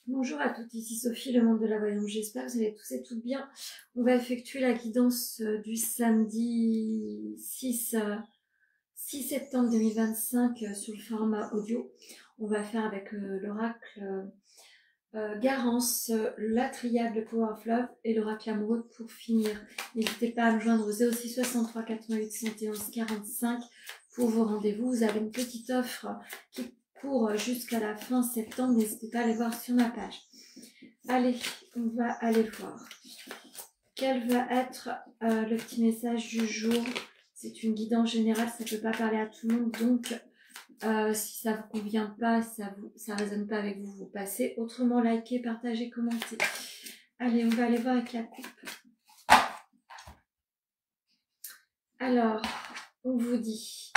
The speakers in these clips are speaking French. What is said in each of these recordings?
Bonjour à toutes, ici Sophie, le monde de la voyance. J'espère que vous allez tous et toutes bien. On va effectuer la guidance du samedi 6 septembre 2025 sur le format audio. On va faire avec l'oracle Garance, la triade, le Power of Love et l'oracle amoureux pour finir. N'hésitez pas à me joindre au 06 63 88 71 45 pour vos rendez-vous. Vous avez une petite offre qui court jusqu'à la fin septembre. N'hésitez pas à aller voir sur ma page. Allez, on va aller voir. Quel va être le petit message du jour? C'est une guidance générale, ça ne peut pas parler à tout le monde, donc si ça ne vous convient pas, ça résonne pas avec vous, vous passez. Autrement, likez, partagez, commentez. Allez, on va aller voir avec la coupe. Alors, on vous dit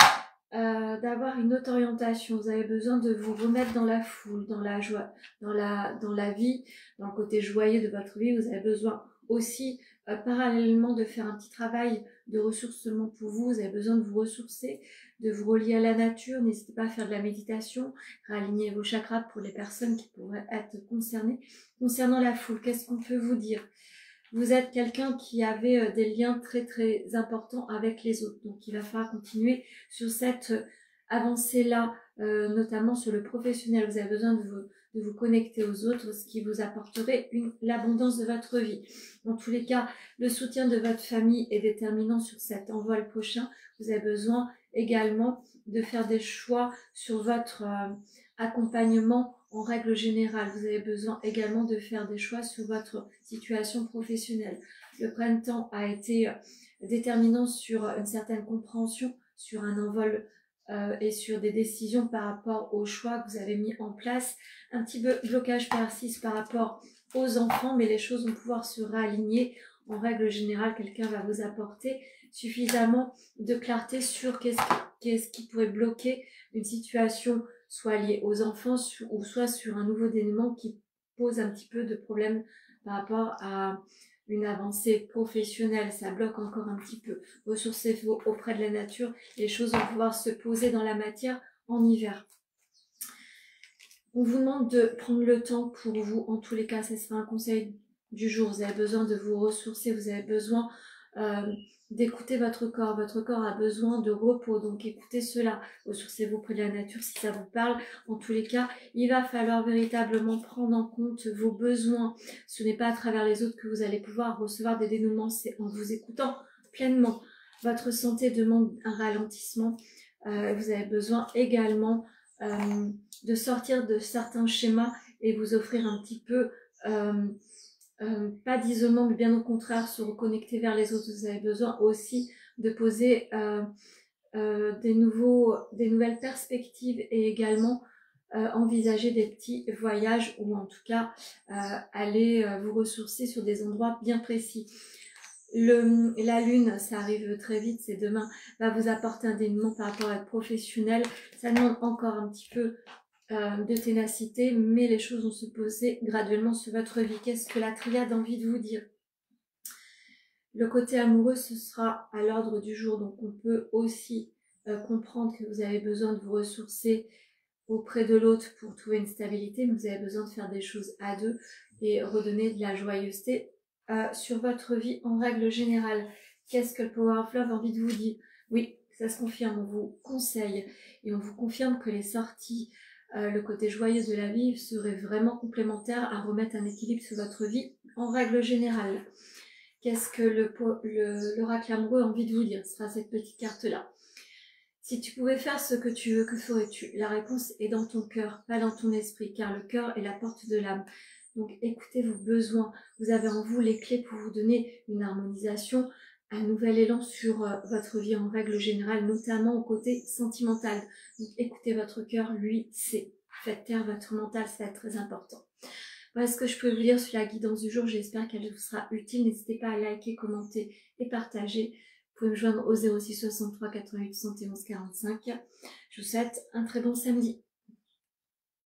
d'avoir une autre orientation. Vous avez besoin de vous remettre dans la foule, dans la joie, dans la vie, dans le côté joyeux de votre vie. Vous avez besoin aussi parallèlement de faire un petit travail de ressourcement pour vous. Vous avez besoin de vous ressourcer, de vous relier à la nature. N'hésitez pas à faire de la méditation, réaligner vos chakras pour les personnes qui pourraient être concernées. Concernant la foule, qu'est-ce qu'on peut vous dire? Vous êtes quelqu'un qui avait des liens très très importants avec les autres. Donc il va falloir continuer sur cette avancée-là, notamment sur le professionnel. Vous avez besoin de vous connecter aux autres, ce qui vous apporterait l'abondance de votre vie. Dans tous les cas, le soutien de votre famille est déterminant sur cet envol prochain. Vous avez besoin également de faire des choix sur votre accompagnement. En règle générale, vous avez besoin également de faire des choix sur votre situation professionnelle. Le printemps a été déterminant sur une certaine compréhension, sur un envol et sur des décisions par rapport aux choix que vous avez mis en place. Un petit blocage persiste par rapport aux enfants, mais les choses vont pouvoir se réaligner. En règle générale, quelqu'un va vous apporter suffisamment de clarté sur qu'est-ce qui pourrait bloquer une situation soit lié aux enfants ou soit sur un nouveau dénouement qui pose un petit peu de problème par rapport à une avancée professionnelle. Ça bloque encore un petit peu. Ressourcez-vous auprès de la nature. Les choses vont pouvoir se poser dans la matière en hiver. On vous demande de prendre le temps pour vous. En tous les cas, ce sera un conseil du jour. Vous avez besoin de vous ressourcer. Vous avez besoin d'écouter votre corps. Votre corps a besoin de repos, donc écoutez cela. Ressourcez-vous près de la nature si ça vous parle. En tous les cas, il va falloir véritablement prendre en compte vos besoins. Ce n'est pas à travers les autres que vous allez pouvoir recevoir des dénouements, c'est en vous écoutant pleinement. Votre santé demande un ralentissement. Vous avez besoin également de sortir de certains schémas et vous offrir un petit peu pas d'isolement, mais bien au contraire, se reconnecter vers les autres. Vous avez besoin aussi de poser des nouvelles perspectives et également envisager des petits voyages ou en tout cas aller vous ressourcer sur des endroits bien précis. La lune, ça arrive très vite, c'est demain, va vous apporter un dénouement par rapport à être professionnel. Ça demande encore un petit peu de ténacité, mais les choses vont se poser graduellement sur votre vie. Qu'est-ce que la triade a envie de vous dire? Le côté amoureux, ce sera à l'ordre du jour, donc on peut aussi comprendre que vous avez besoin de vous ressourcer auprès de l'autre pour trouver une stabilité, mais vous avez besoin de faire des choses à deux et redonner de la joyeuseté sur votre vie en règle générale. Qu'est-ce que le Power of Love a envie de vous dire? Oui, ça se confirme, on vous conseille et on vous confirme que les sorties, le côté joyeux de la vie serait vraiment complémentaire à remettre un équilibre sur votre vie en règle générale. Qu'est-ce que l'oracle amoureux a envie de vous dire? Ce sera cette petite carte-là. Si tu pouvais faire ce que tu veux, que ferais-tu? La réponse est dans ton cœur, pas dans ton esprit, car le cœur est la porte de l'âme. Donc écoutez vos besoins. Vous avez en vous les clés pour vous donner une harmonisation, un nouvel élan sur votre vie en règle générale, notamment au côté sentimental. Donc écoutez votre cœur, lui, c'est. Faites taire votre mental, ça va être très important. Voilà ce que je peux vous dire sur la guidance du jour. J'espère qu'elle vous sera utile. N'hésitez pas à liker, commenter et partager. Vous pouvez me joindre au 06 63 88 71 45. Je vous souhaite un très bon samedi.